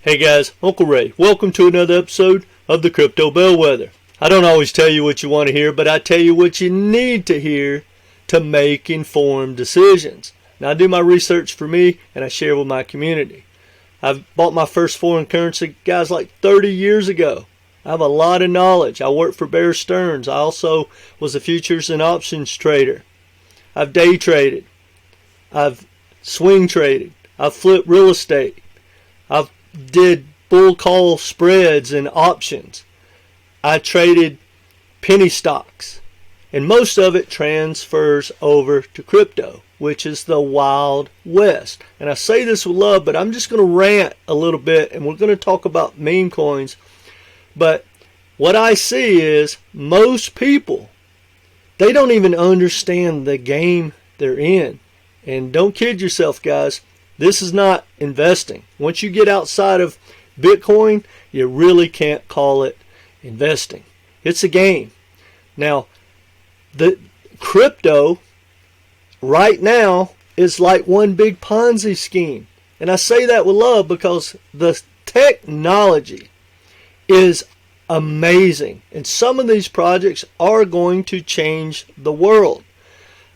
Hey guys, Uncle Ray. Welcome to another episode of the Crypto Bellwether. I don't always tell you what you want to hear, but I tell you what you need to hear to make informed decisions. Now I do my research for me and I share with my community. I've bought my first foreign currency, guys, like 30 years ago. I have a lot of knowledge. I worked for Bear Stearns. I also was a futures and options trader. I've day traded. I've swing traded. I've flipped real estate. I've did bull call spreads and options. I traded penny stocks, and most of it transfers over to crypto, which is the Wild West. And I say this with love, but I'm just going to rant a little bit, and we're going to talk about meme coins. But what I see is most people, they don't even understand the game they're in. And don't kid yourself, guys. This is not investing. Once you get outside of Bitcoin, you really can't call it investing. It's a game. Now, the crypto right now is like one big Ponzi scheme. And I say that with love because the technology is amazing. And some of these projects are going to change the world.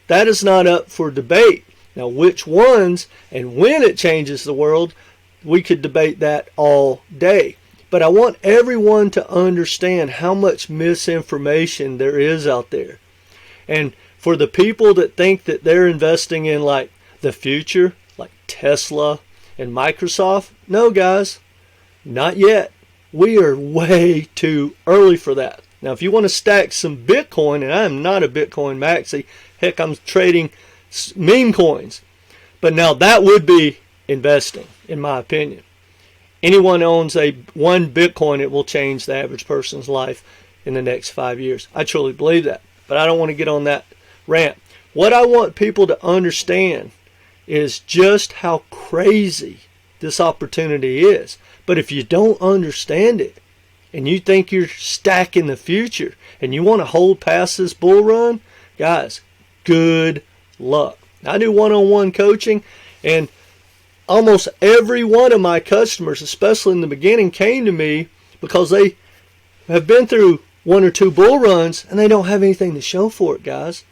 That is not up for debate. Now, which ones and when it changes the world, we could debate that all day. But I want everyone to understand how much misinformation there is out there. And for the people that think that they're investing in like the future, like Tesla and Microsoft, no guys, not yet. We are way too early for that. Now, if you want to stack some Bitcoin, and I am not a Bitcoin maxi, heck, I'm trading meme coins. But now that would be investing, in my opinion. Anyone owns one Bitcoin, it will change the average person's life in the next 5 years. I truly believe that. But I don't want to get on that rant. What I want people to understand is just how crazy this opportunity is. But if you don't understand it, and you think you're stacking the future, and you want to hold past this bull run, guys, good luck. I do one-on-one coaching, and almost every one of my customers, especially in the beginning, came to me because they have been through one or two bull runs and they don't have anything to show for it, guys.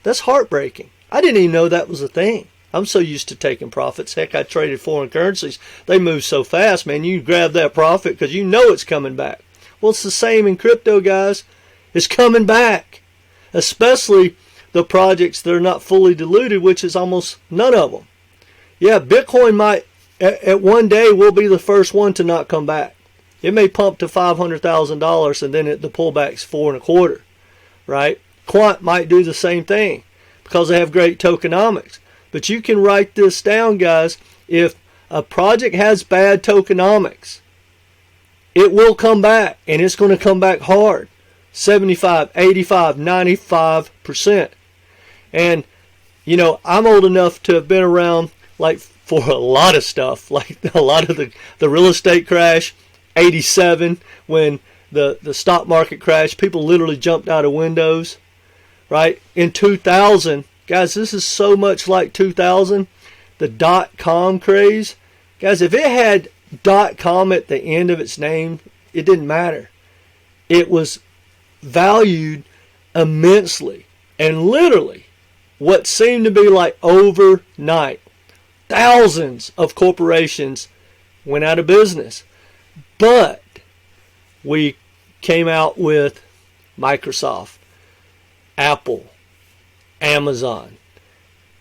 That's heartbreaking. I didn't even know that was a thing. I'm so used to taking profits. Heck, I traded foreign currencies. They move so fast, man. You grab that profit because you know it's coming back. Well, it's the same in crypto, guys. It's coming back, especially the projects that are not fully diluted, which is almost none of them. Yeah, Bitcoin might, at one day, will be the first one to not come back. It may pump to $500,000 and then the pullback's 4.25, right? Quant might do the same thing because they have great tokenomics. But you can write this down, guys. If a project has bad tokenomics, it will come back, and it's going to come back hard. 75, 85, 95%. And, you know, I'm old enough to have been around like for a lot of stuff, like a lot of the real estate crash, 87, when the stock market crashed, people literally jumped out of windows, right? In 2000, guys, this is so much like 2000, the .com craze. Guys, if it had .com at the end of its name, it didn't matter. It was valued immensely, and literally what seemed to be like overnight, thousands of corporations went out of business. But we came out with Microsoft, Apple, Amazon,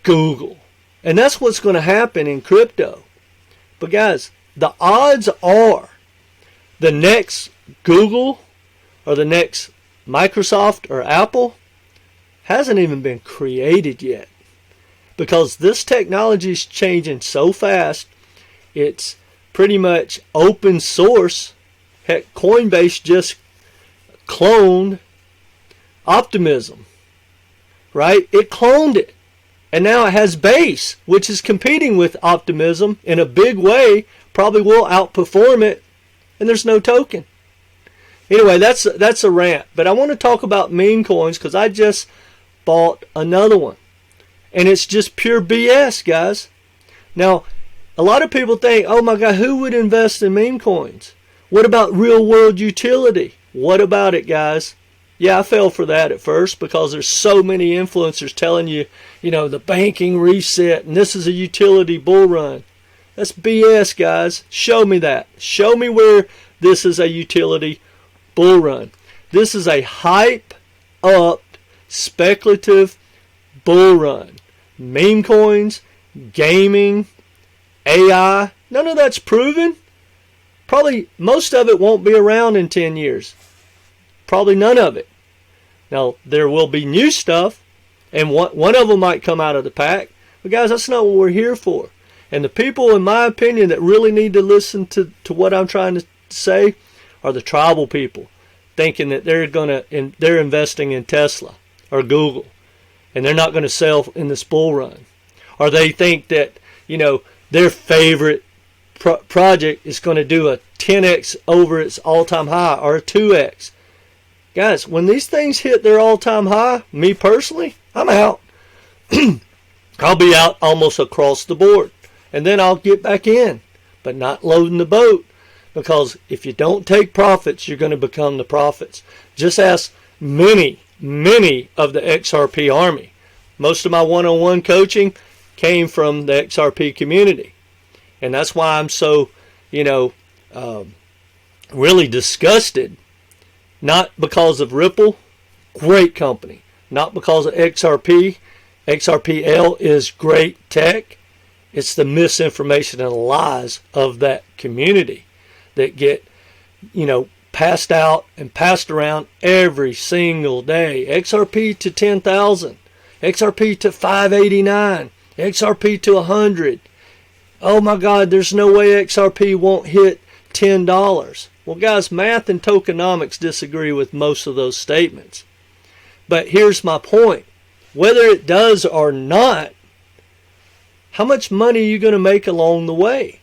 Google, and that's what's going to happen in crypto. But guys, the odds are the next Google or the next Microsoft or Apple hasn't even been created yet, because this technology is changing so fast. It's pretty much open source. Heck, Coinbase just cloned Optimism, right? It cloned it, and now it has Base, which is competing with Optimism in a big way. Probably will outperform it, and there's no token. Anyway, that's a rant. But I want to talk about meme coins because I just bought another one, and it's just pure BS, guys. Now, a lot of people think, oh my God, who would invest in meme coins? What about real world utility? What about it, guys? Yeah, I fell for that at first because there's so many influencers telling you, you know, the banking reset and this is a utility bull run. That's BS, guys. Show me that. Show me where this is a utility bull run. This is a hype up speculative bull run. Meme coins, gaming, AI, none of that's proven. Probably most of it won't be around in 10 years. Probably none of it. Now, there will be new stuff, and one of them might come out of the pack. But guys, that's not what we're here for. And the people, in my opinion, that really need to listen to what I'm trying to say are the tribal people, thinking that they're investing in Tesla or Google, and they're not going to sell in this bull run. Or they think that, you know, their favorite project is going to do a 10x over its all-time high or a 2x. Guys, when these things hit their all-time high, me personally, I'm out. I'll be out almost across the board. And then I'll get back in, but not loading the boat. Because if you don't take profits, you're going to become the prophets. Just ask many of the XRP army. Most of my one-on-one coaching came from the XRP community. And that's why I'm so, you know, really disgusted. Not because of Ripple, great company. Not because of XRP. XRPL is great tech. It's the misinformation and lies of that community that get, you know, passed out and passed around every single day. XRP to 10,000. XRP to 589. XRP to 100. Oh my God, there's no way XRP won't hit $10. Well, guys, math and tokenomics disagree with most of those statements. But here's my point. Whether it does or not, how much money are you going to make along the way?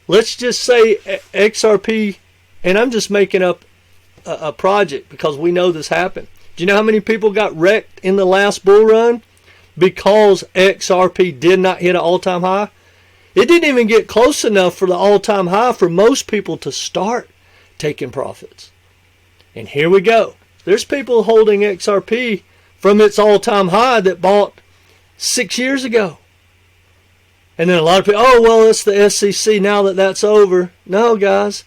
Let's just say XRP, and I'm just making up a project because we know this happened. Do you know how many people got wrecked in the last bull run because XRP did not hit an all-time high? It didn't even get close enough for the all-time high for most people to start taking profits. And here we go. There's people holding XRP from its all-time high that bought 6 years ago. And then a lot of people, oh, well, it's the SEC now that that's over. No, guys.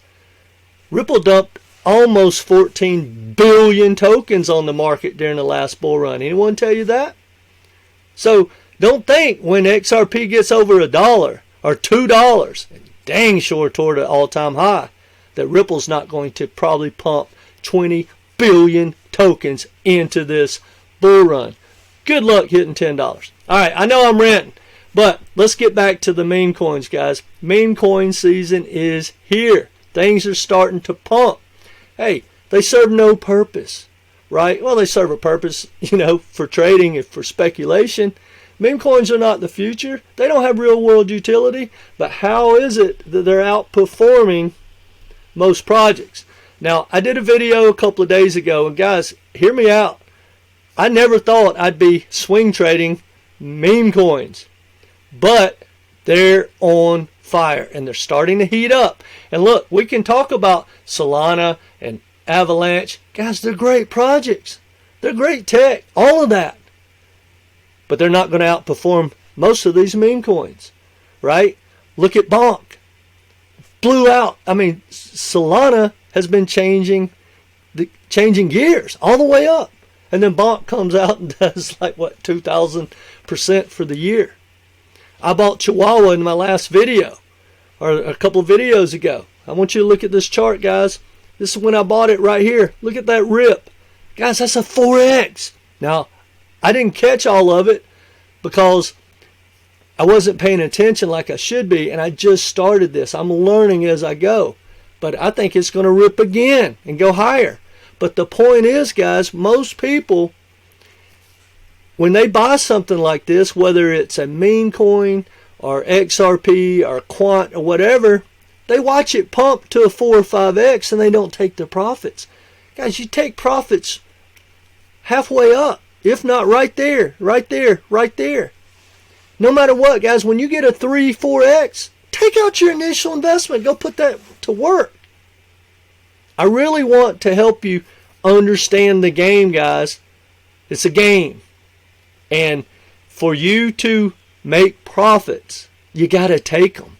Ripple dumped almost 14 billion tokens on the market during the last bull run. Anyone tell you that? So don't think when XRP gets over $1 or $2, dang sure toward an all-time high, that Ripple's not going to probably pump 20 billion tokens into this bull run. Good luck hitting $10. All right, I know I'm ranting, but let's get back to the meme coins, guys. Meme coin season is here. Things are starting to pump. Hey, they serve no purpose, right? Well, they serve a purpose, you know, for trading and for speculation. Meme coins are not the future. They don't have real world utility, but how is it that they're outperforming most projects? Now, I did a video a couple of days ago, and guys, hear me out. I never thought I'd be swing trading meme coins, but they're on fire and they're starting to heat up. And look, we can talk about Solana and Avalanche. Guys, they're great projects. They're great tech, all of that. But they're not going to outperform most of these meme coins, right? Look at Bonk. Blew out. I mean, Solana has been changing gears all the way up. And then Bonk comes out and does like, what, 2,000% for the year. I bought Chihuahua in my last video, or a couple of videos ago. I want you to look at this chart, guys. This is when I bought it right here. Look at that rip. Guys, that's a 4X. Now, I didn't catch all of it because I wasn't paying attention like I should be, and I just started this. I'm learning as I go. But I think it's going to rip again and go higher. But the point is, guys, most people, when they buy something like this, whether it's a meme coin or XRP or Quant or whatever, they watch it pump to a 4 or 5X and they don't take their profits. Guys, you take profits halfway up, if not right there, right there, right there. No matter what, guys, when you get a 3, 4X, take out your initial investment. Go put that to work. I really want to help you understand the game, guys. It's a game. And for you to make profits, you got to take them.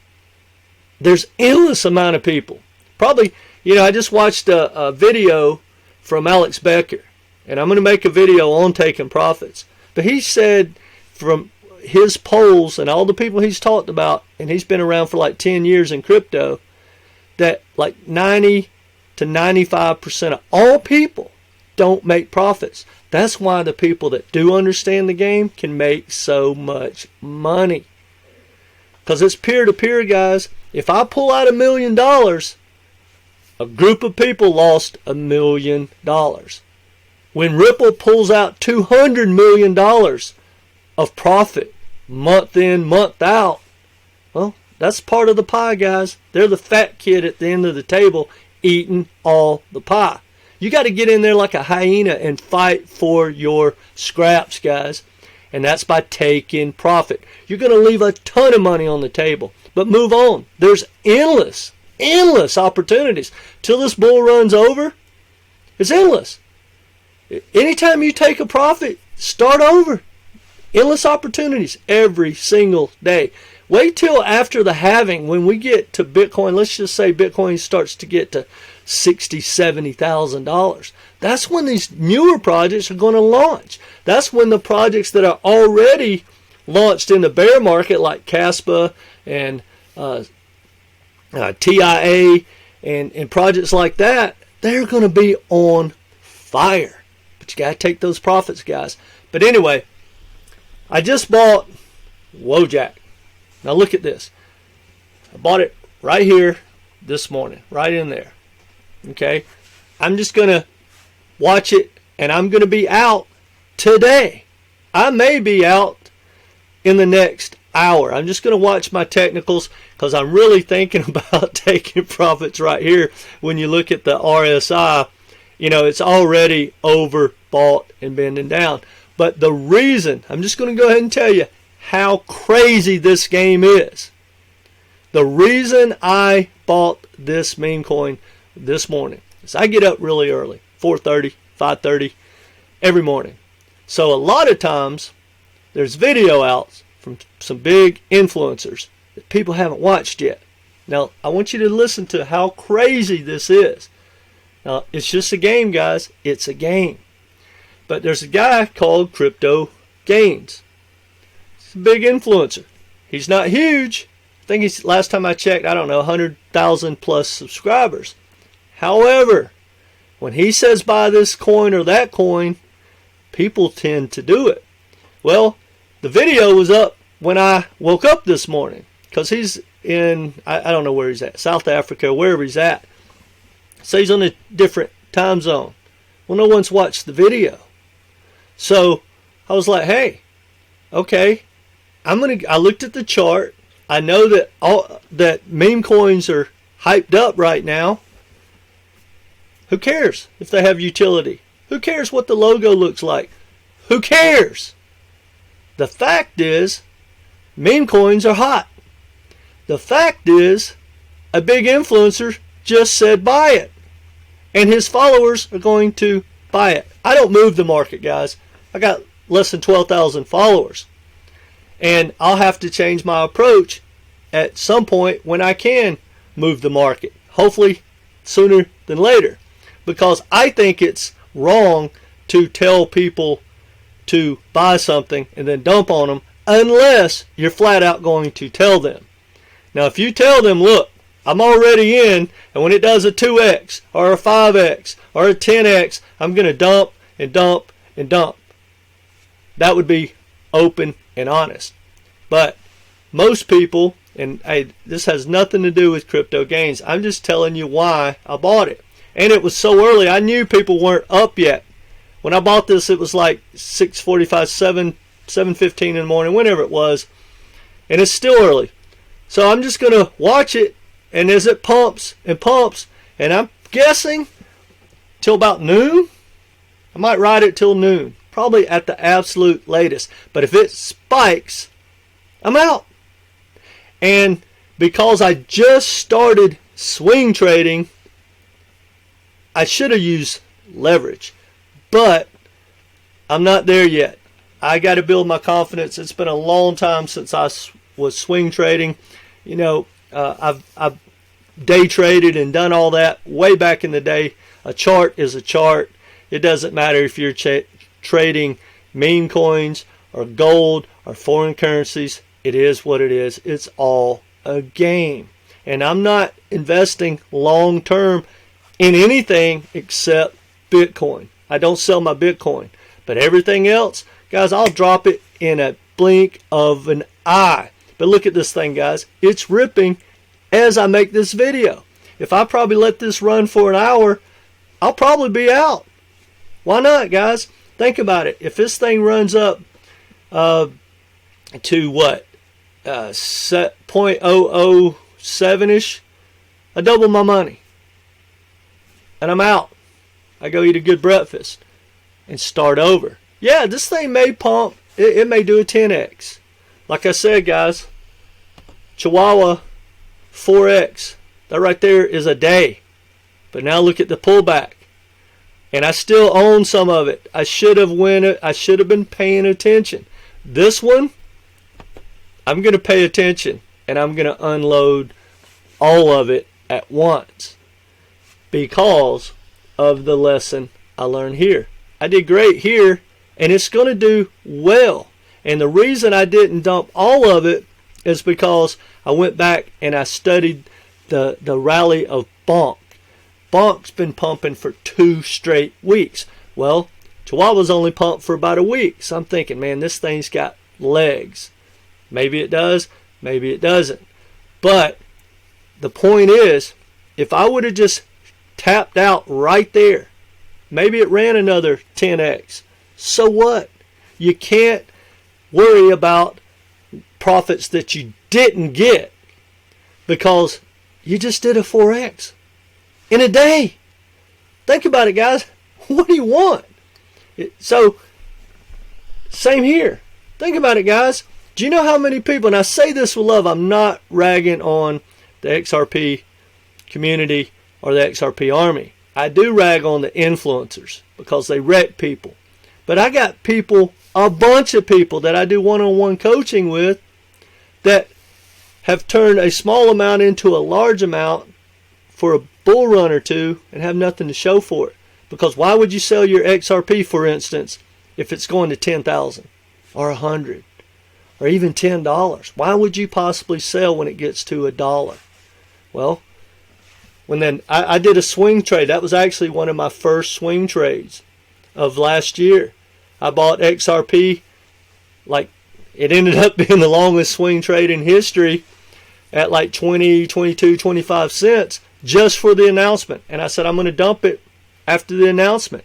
There's endless amount of people. Probably, I just watched a video from Alex Becker, and I'm going to make a video on taking profits. But he said from his polls and all the people he's talked about, and he's been around for like 10 years in crypto, that like 90 to 95% of all people don't make profits. That's why the people that do understand the game can make so much money. Because it's peer-to-peer, guys. If I pull out $1 million, a group of people lost $1 million. When Ripple pulls out $200 million of profit month in, month out, well, that's part of the pie, guys. They're the fat kid at the end of the table eating all the pie. You got to get in there like a hyena and fight for your scraps, guys. And that's by taking profit. You're going to leave a ton of money on the table. But move on. There's endless opportunities. Till this bull runs over, it's endless. Anytime you take a profit, start over. Endless opportunities every single day. Wait till after the halving, when we get to Bitcoin. Let's just say Bitcoin starts to get to $60,000, $70,000. That's when these newer projects are going to launch. That's when the projects that are already launched in the bear market, like Caspa and TIA and projects like that, they're going to be on fire. But you got to take those profits, guys. But anyway, I just bought Wojak. Now look at this. I bought it right here this morning, right in there. Okay, I'm just going to watch it, and I'm going to be out today. I may be out in the next hour. I'm just going to watch my technicals because I'm really thinking about taking profits right here. When you look at the RSI, it's already overbought and bending down. But the reason, I'm just going to go ahead and tell you how crazy this game is. The reason I bought this meme coin this morning is I get up really early, 4:30, 5:30 every morning. So a lot of times there's video outs from some big influencers that people haven't watched yet. Now I want you to listen to how crazy this is. Now it's just a game, guys. It's a game. But there's a guy called Crypto Gains. He's a big influencer. He's not huge. I think he's, last time I checked, 100,000 plus subscribers. However, when he says buy this coin or that coin, people tend to do it. Well, the video was up when I woke up this morning because he's in, I don't know where he's at, South Africa, wherever he's at. So he's on a different time zone. Well, no one's watched the video. So I was like, hey, okay, I looked at the chart. I know that meme coins are hyped up right now. Who cares if they have utility? Who cares what the logo looks like? Who cares? The fact is, meme coins are hot. The fact is, a big influencer just said buy it. And his followers are going to buy it. I don't move the market, guys. I got less than 12,000 followers. And I'll have to change my approach at some point when I can move the market. Hopefully sooner than later. Because I think it's wrong to tell people to buy something and then dump on them unless you're flat out going to tell them. Now if you tell them, look, I'm already in, and when it does a 2x or a 5x or a 10x, I'm going to dump and dump and dump. That would be open and honest. But most people, and hey, this has nothing to do with crypto gains. I'm just telling you why I bought it. And it was so early, I knew people weren't up yet. When I bought this, it was like 6:45, 7:15 in the morning, whenever it was. And it's still early. So I'm just going to watch it, and as it pumps and pumps, and I'm guessing till about noon. I might ride it till noon, probably at the absolute latest. But if it spikes, I'm out. And because I just started swing trading, I should have used leverage, but I'm not there yet. I got to build my confidence. It's been a long time since I was swing trading. You know, I've day traded and done all that way back in the day. A chart is a chart. It doesn't matter if you're trading meme coins or gold or foreign currencies. It is what it is. It's all a game. And I'm not investing long term in anything except Bitcoin. I don't sell my Bitcoin. But everything else, guys, I'll drop it in a blink of an eye. But look at this thing, guys. It's ripping as I make this video. If I probably let this run for an hour, I'll probably be out. Why not, guys? Think about it. If this thing runs up to what? 0.007-ish, I double my money. And I'm out. I go eat a good breakfast and start over. Yeah, this thing may pump. It may do a 10x. Like I said, guys, Chihuahua 4x. That right there is a day. But now look at the pullback. And I still own some of it. I should have been paying attention. This one, I'm going to pay attention. And I'm going to unload all of it at once. Because of the lesson I learned here. I did great here. And it's going to do well. And the reason I didn't dump all of it is because I went back and I studied the rally of Bonk. Bonk's been pumping for 2 straight weeks. Well, Chihuahua's only pumped for about a week. So I'm thinking, man, this thing's got legs. Maybe it does, maybe it doesn't. But the point is, if I would have just tapped out right there, maybe it ran another 10x. So what? You can't worry about profits that you didn't get because you just did a 4x in a day. Think about it, guys. What do you want? So, same here. Think about it, guys. Do you know how many people, and I say this with love, I'm not ragging on the XRP community or the XRP army. I do rag on the influencers because they wreck people. But I got people, a bunch of people that I do one-on-one coaching with that have turned a small amount into a large amount for a bull run or two and have nothing to show for it. Because why would you sell your XRP, for instance, if it's going to 10,000 or 100 or even $10? Why would you possibly sell when it gets to $1? Well, I did a swing trade. That was actually one of my first swing trades of last year. I bought XRP, like it ended up being the longest swing trade in history at like 20, 22, 25 cents just for the announcement. And I said, I'm going to dump it after the announcement.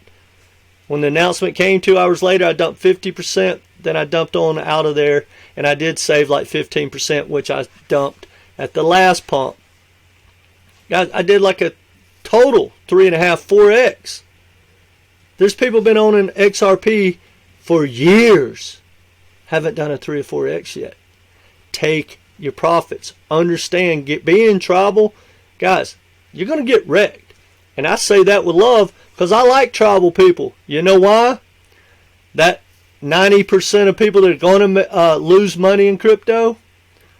When the announcement came 2 hours later, I dumped 50%. Then I dumped on out of there. And I did save like 15%, which I dumped at the last pump. Guys, I did like a total 3.5, 4x. There's people been owning XRP for years. Haven't done a 3 or 4x yet. Take your profits. Understand. Be in trouble. Guys, you're going to get wrecked. And I say that with love because I like tribal people. You know why? That 90% of people that are going to lose money in crypto,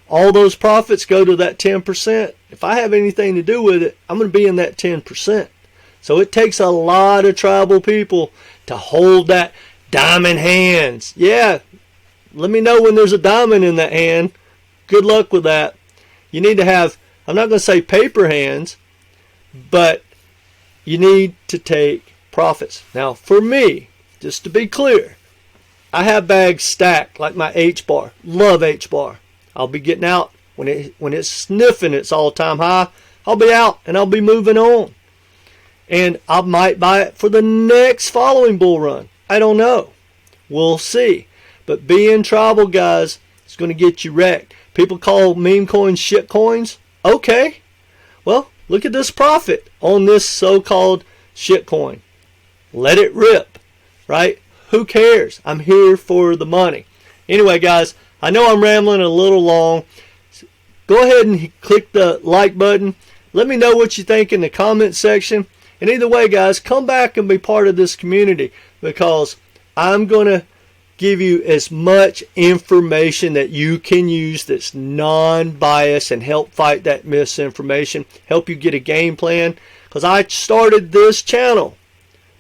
all those profits go to that 10%. If I have anything to do with it, I'm going to be in that 10%. So it takes a lot of tribal people to hold that diamond hands. Yeah, let me know when there's a diamond in that hand. Good luck with that. You need to have, I'm not going to say paper hands, but you need to take profits. Now, for me, just to be clear, I have bags stacked like my H-bar. Love H-bar. I'll be getting out when it's sniffing its all-time high. I'll be out and I'll be moving on. And I might buy it for the next following bull run. I don't know. We'll see. But being tribal, guys, is going to get you wrecked. People call meme coins shit coins. Okay. Well, look at this profit on this so-called shit coin. Let it rip. Right? Who cares? I'm here for the money. Anyway, guys, I know I'm rambling a little long. go ahead and click the like button. Let me know what you think in the comment section. And either way, guys, come back and be part of this community, because I'm going to give you as much information that you can use that's non-biased and help fight that misinformation, help you get a game plan. Because I started this channel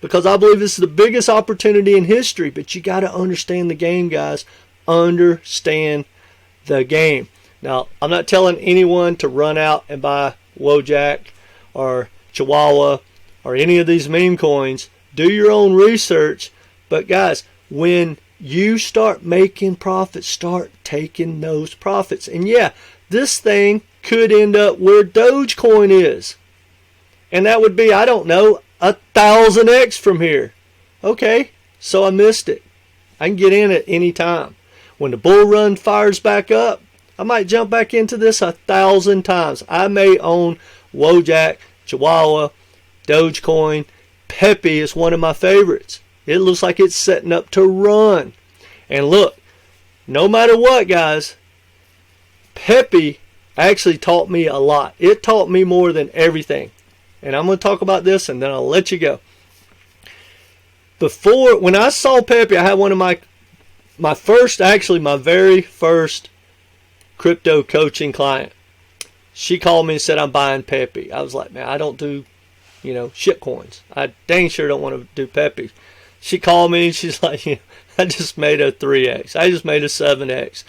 because I believe this is the biggest opportunity in history, but you got to understand the game, guys. Understand the game. Now, I'm not telling anyone to run out and buy Wojak or Chihuahua or any of these meme coins. Do your own research. But guys, when you start making profits, start taking those profits. And yeah, this thing could end up where Dogecoin is. And that would be, I don't know, 1,000x from here. Okay, so I missed it. I can get in at any time. When the bull run fires back up, I might jump back into this 1,000 times. I may own Wojak, Chihuahua, Dogecoin. Pepe is one of my favorites. It looks like it's setting up to run. And look, no matter what, guys, Pepe actually taught me a lot. It taught me more than everything. And I'm going to talk about this and then I'll let you go. When I saw Pepe, I had one of my very first crypto coaching client. She called me and said, I'm buying Pepe. I was like, man, I don't do, shit coins. I dang sure don't want to do Pepe. She called me and she's like, I just made a 3x. I just made a 7x.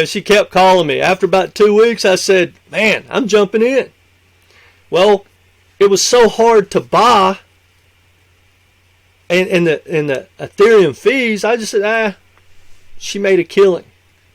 She kept calling me. After about 2 weeks, I said, man, I'm jumping in. Well, it was so hard to buy. And the Ethereum fees, I just said, she made a killing.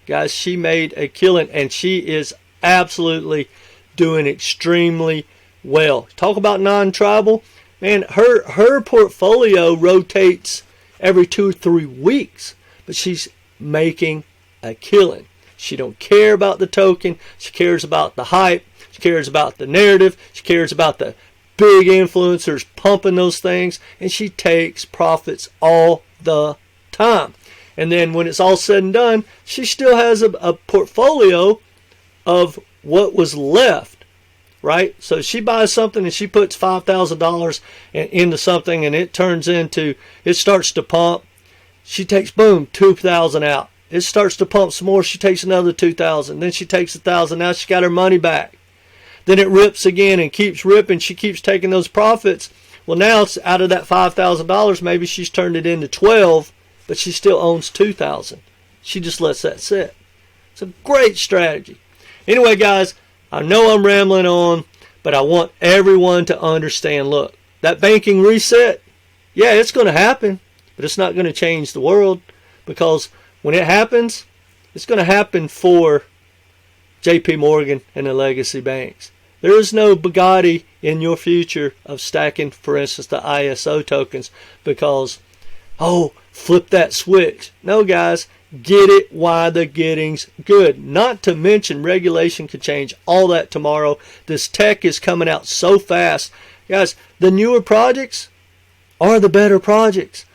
Guys, she made a killing. And she is absolutely doing extremely well. Talk about non-tribal. Man, her portfolio rotates every 2 or 3 weeks, but she's making a killing. She don't care about the token. She cares about the hype. She cares about the narrative. She cares about the big influencers pumping those things, and she takes profits all the time. And then when it's all said and done, she still has a portfolio of what was left. Right? So she buys something and she puts $5,000 into something, and it starts to pump. She takes, boom, 2,000 out. It starts to pump some more. She takes another 2,000. Then she takes 1,000. Now she got her money back. Then it rips again and keeps ripping. She keeps taking those profits. Well, now it's out of that $5,000, maybe she's turned it into 12, but she still owns 2,000. She just lets that sit. It's a great strategy. Anyway, guys, I know I'm rambling on, but I want everyone to understand, look, that banking reset, yeah, it's going to happen, but it's not going to change the world, because when it happens, it's going to happen for JP Morgan and the legacy banks. There is no Bugatti in your future of stacking, for instance, the ISO tokens because, flip that switch. No, guys. Get it while the getting's good. Not to mention regulation could change all that tomorrow. This tech is coming out so fast. Guys, the newer projects are the better projects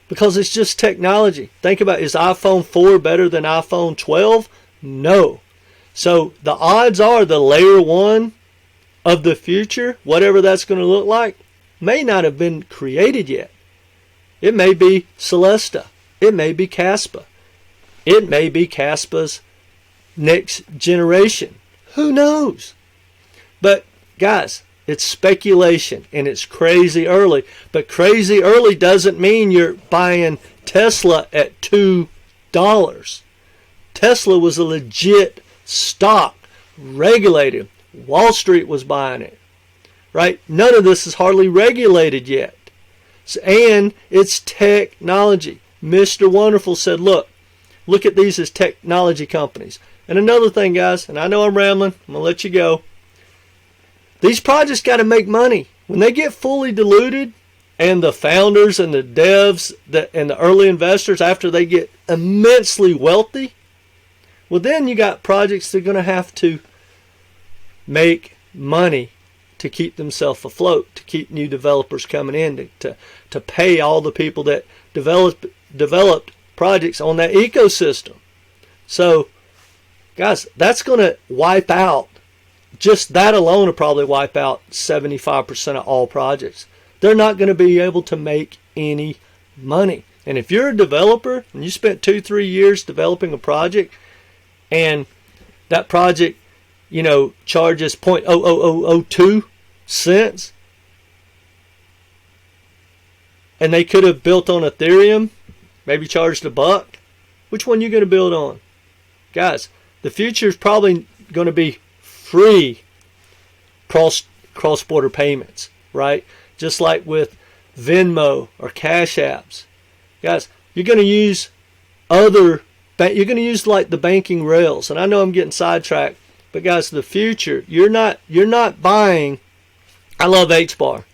because it's just technology. Think about, is iPhone 4 better than iPhone 12? No. So the odds are the layer 1 of the future, whatever that's going to look like, may not have been created yet. It may be Celesta. It may be Caspa. It may be Caspa's next generation. Who knows? But guys, it's speculation and it's crazy early. But crazy early doesn't mean you're buying Tesla at $2. Tesla was a legit stock, regulated. Wall Street was buying it. Right? None of this is hardly regulated yet. And it's technology. Mr. Wonderful said, look at these as technology companies. And another thing, guys, and I know I'm rambling, I'm going to let you go. These projects got to make money. When they get fully diluted, and the founders and the devs and the early investors, after they get immensely wealthy, well, then you got projects that are going to have to make money to keep themselves afloat, to keep new developers coming in, to pay all the people that developed projects on that ecosystem. So, guys, that's going to wipe out just that alone will probably wipe out 75% of all projects. They're not going to be able to make any money. And if you're a developer and you spent 2-3 years developing a project, and that project, you know, charges 0.00002 cents, and they could have built on Ethereum, maybe charged $1, which one are you going to build on? Guys, the future is probably going to be free cross-border payments, right? Just like with Venmo or Cash Apps. Guys, you're going to use you're going to use like the banking rails. And I know I'm getting sidetracked, but guys, the future, you're not buying. I love HBAR.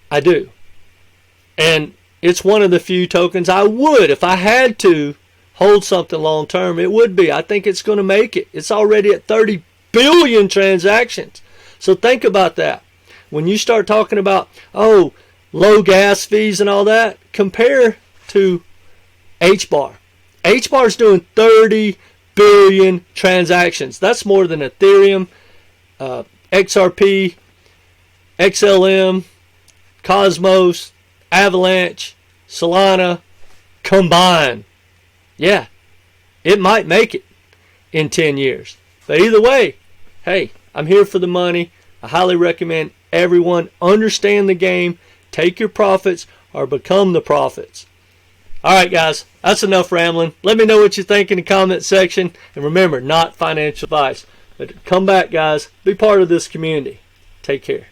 I do. And it's one of the few tokens I would, if I had to hold something long term, it would be. I think it's going to make it. It's already at 30 billion transactions. So think about that. When you start talking about, oh, low gas fees and all that, compare to HBAR. HBAR is doing 30 billion transactions. That's more than Ethereum, XRP, XLM, Cosmos, Avalanche, Solana combined. Yeah, it might make it in 10 years. But either way, hey, I'm here for the money. I highly recommend everyone understand the game, take your profits, or become the profits. All right, guys, that's enough rambling. Let me know what you think in the comment section. And remember, not financial advice. But come back, guys. Be part of this community. Take care.